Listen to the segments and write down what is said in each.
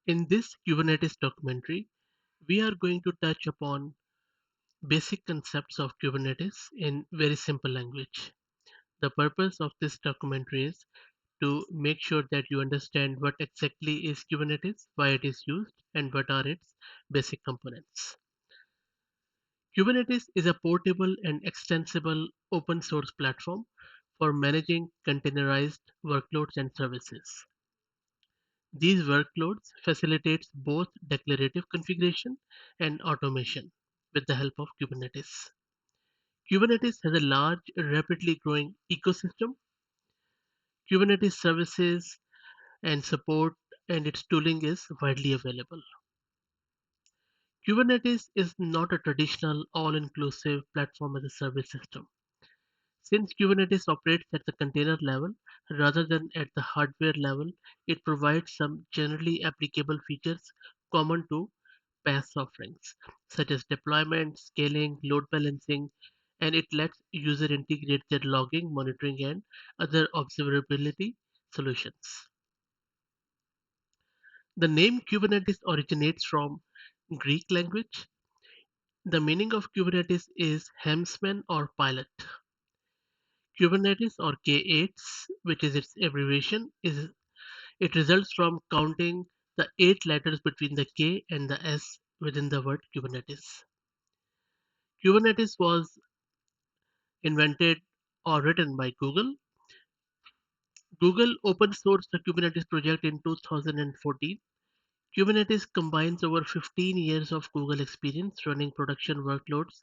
In this Kubernetes documentary, we are going to touch upon basic concepts of Kubernetes in very simple language. The purpose of this documentary is to make sure that you understand what exactly is Kubernetes, why it is used, and what are its basic components. Kubernetes is a portable and extensible open source platform for managing containerized workloads and services. These workloads facilitates both declarative configuration and automation with the help of Kubernetes. Kubernetes has a large, rapidly growing ecosystem. Kubernetes services and support and its tooling is widely available. Kubernetes is not a traditional all-inclusive platform as a service system. Since Kubernetes operates at the container level rather than at the hardware level, it provides some generally applicable features common to PaaS offerings, such as deployment, scaling, load balancing, and it lets user integrate their logging, monitoring, and other observability solutions. The name Kubernetes originates from Greek language. The meaning of Kubernetes is helmsman or pilot. Kubernetes or K8s, which is its abbreviation, is it results from counting the 8 letters between the K and the S within the word Kubernetes. Kubernetes was invented or written by Google. Google open sourced the Kubernetes project in 2014. Kubernetes combines over 15 years of Google experience running production workloads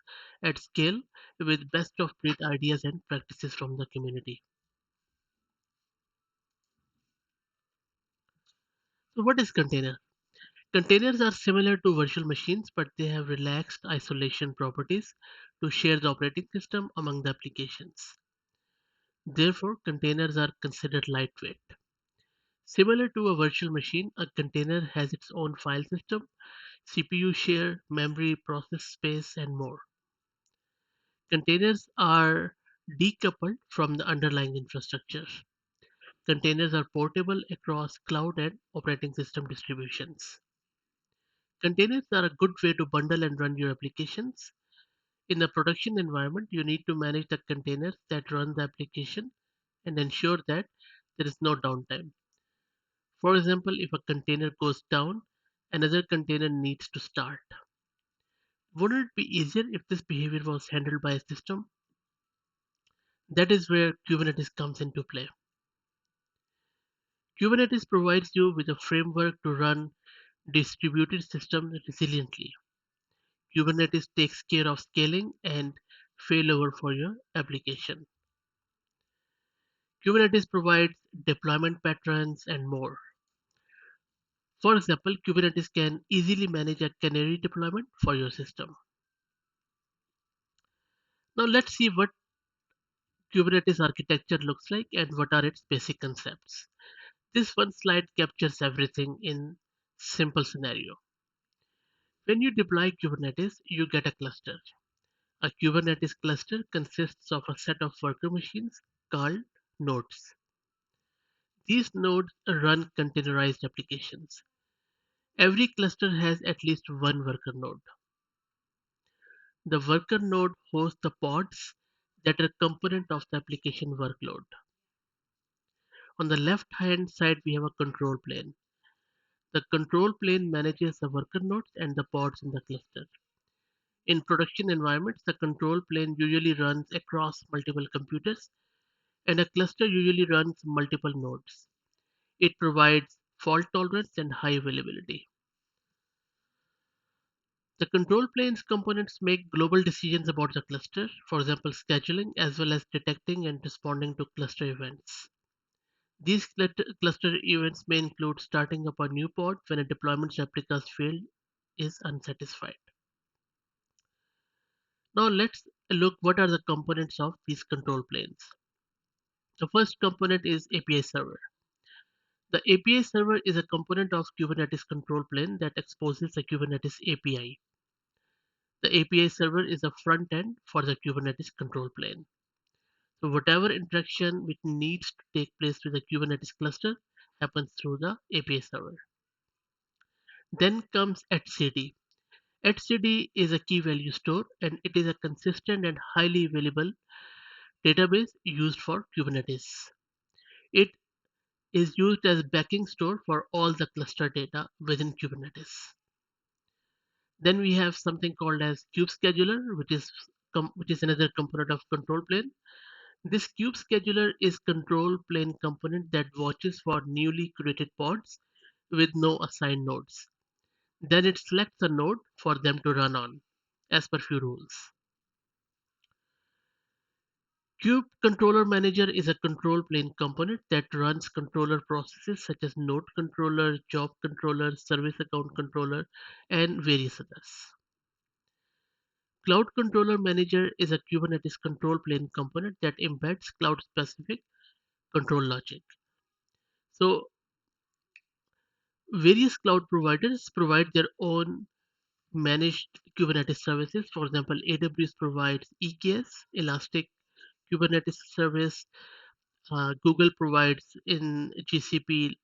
at scale with best of breed ideas and practices from the community. So, what is container? Containers are similar to virtual machines, but they have relaxed isolation properties to share the operating system among the applications. Therefore, containers are considered lightweight. Similar to a virtual machine, a container has its own file system, CPU share, memory, process space, and more. Containers are decoupled from the underlying infrastructure. Containers are portable across cloud and operating system distributions. Containers are a good way to bundle and run your applications. In a production environment, you need to manage the containers that run the application and ensure that there is no downtime. For example, if a container goes down, another container needs to start. Wouldn't it be easier if this behavior was handled by a system? That is where Kubernetes comes into play. Kubernetes provides you with a framework to run distributed systems resiliently. Kubernetes takes care of scaling and failover for your application. Kubernetes provides deployment patterns and more. For example, Kubernetes can easily manage a canary deployment for your system. Now let's see what Kubernetes architecture looks like and what are its basic concepts. This one slide captures everything in simple scenario. When you deploy Kubernetes, you get a cluster. A Kubernetes cluster consists of a set of worker machines called nodes. These nodes run containerized applications. Every cluster has at least one worker node. The worker node hosts the pods that are component of the application workload. On the left hand side, we have a control plane. The control plane manages the worker nodes and the pods in the cluster. In production environments, the control plane usually runs across multiple computers, and a cluster usually runs multiple nodes. It provides fault tolerance and high availability. The control plane's components make global decisions about the cluster, for example, scheduling, as well as detecting and responding to cluster events. These cluster events may include starting up a new pod when a deployment replicas field is unsatisfied. Now let's look what are the components of these control planes. The first component is API server. The API server is a component of Kubernetes control plane that exposes the Kubernetes API. The API server is a front end for the Kubernetes control plane. So whatever interaction which needs to take place with the Kubernetes cluster happens through the API server. Then comes etcd. etcd is a key value store, and it is a consistent and highly available database used for Kubernetes. It is used as backing store for all the cluster data within Kubernetes. Then we have something called as kube scheduler, which is another component of control plane. This kube scheduler is control plane component that watches for newly created pods with no assigned nodes. Then it selects a node for them to run on as per few rules. Kube Controller Manager is a control plane component that runs controller processes such as node controller, job controller, service account controller, and various others. Cloud Controller Manager is a Kubernetes control plane component that embeds cloud specific control logic. So, various cloud providers provide their own managed Kubernetes services. For example, AWS provides EKS, Elastic Kubernetes Service. Google provides in GCP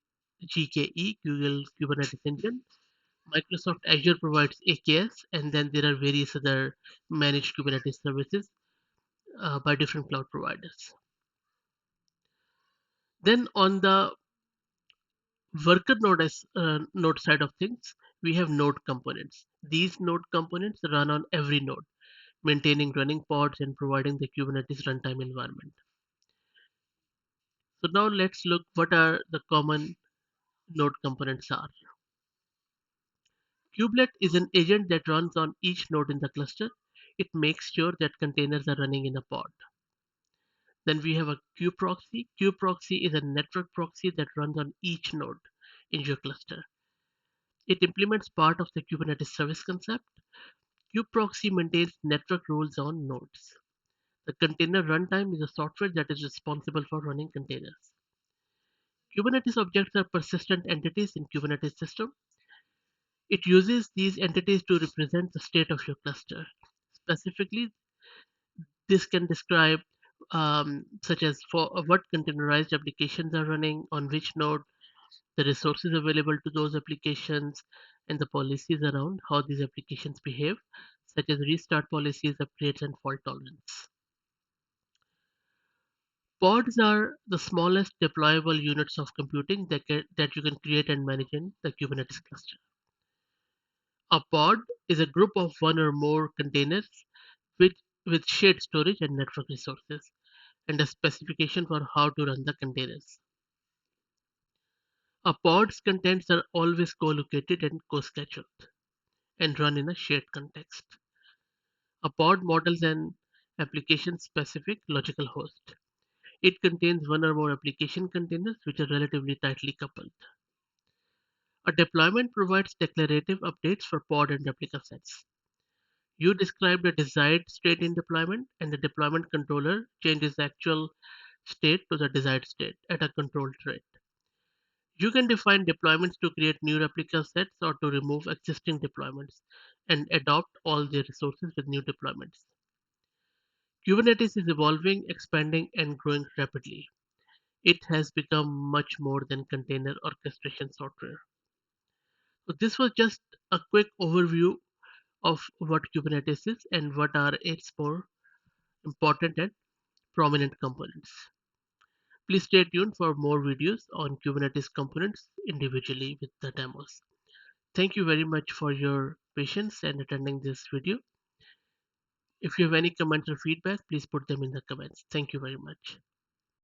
GKE, Google Kubernetes Engine. Microsoft Azure provides AKS, and then there are various other managed Kubernetes services by different cloud providers. Then on the worker node side of things, we have node components. These node components run on every node, maintaining running pods and providing the Kubernetes runtime environment. So now let's look what are the common node components are. Kubelet is an agent that runs on each node in the cluster. It makes sure that containers are running in a pod. Then we have a kubeproxy. Kubeproxy is a network proxy that runs on each node in your cluster. It implements part of the Kubernetes service concept. Kubeproxy maintains network rules on nodes. The container runtime is a software that is responsible for running containers. Kubernetes objects are persistent entities in Kubernetes system. It uses these entities to represent the state of your cluster. Specifically, this can describe such as for what containerized applications are running on which node, the resources available to those applications, and the policies around how these applications behave, such as restart policies, upgrades, and fault tolerance. Pods are the smallest deployable units of computing that you can create and manage in the Kubernetes cluster. A pod is a group of one or more containers with, with shared storage and network resources, and a specification for how to run the containers. A pod's contents are always co-located and co-scheduled and run in a shared context. A pod models an application-specific logical host. It contains one or more application containers which are relatively tightly coupled. A deployment provides declarative updates for pod and replica sets. You describe the desired state in deployment, and the deployment controller changes the actual state to the desired state at a controlled rate. You can define deployments to create new replica sets or to remove existing deployments and adopt all the resources with new deployments. Kubernetes is evolving, expanding, and growing rapidly. It has become much more than container orchestration software. So, this was just a quick overview of what Kubernetes is and what are its more important and prominent components. Please stay tuned for more videos on Kubernetes components individually with the demos. Thank you very much for your patience and attending this video. If you have any comments or feedback, please put them in the comments. Thank you very much.